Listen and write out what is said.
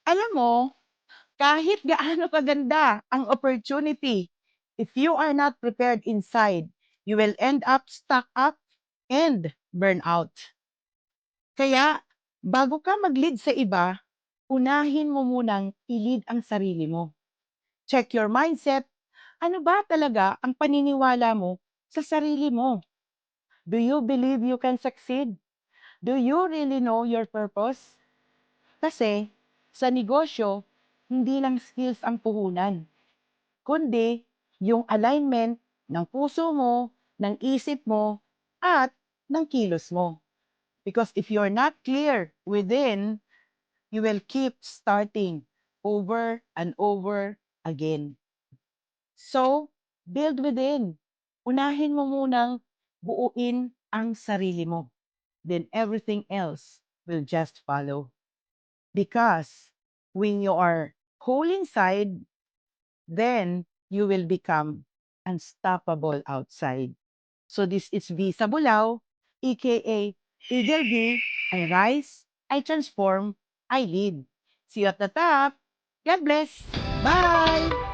Alam mo, kahit gaano kaganda ang opportunity, if you are not prepared inside, you will end up stuck up and burn out. Kaya, bago ka mag-lead sa iba, unahin mo munang i-lead ang sarili mo. Check your mindset. Ano ba talaga ang paniniwala mo sa sarili mo? Do you believe you can succeed? Do you really know your purpose? Kasi sa negosyo, hindi lang skills ang puhunan, kundi yung alignment ng puso mo, ng isip mo, at ng kilos mo. Because if you're not clear within, you will keep starting over and over again. So, build within. Unahin mo munang buuin ang sarili mo. Then everything else will just follow. Because when you are whole inside, then you will become unstoppable outside. So this is Visa Bulao, aka Eagle V. I rise, I transform, I lead. See you at the top. God bless. Bye!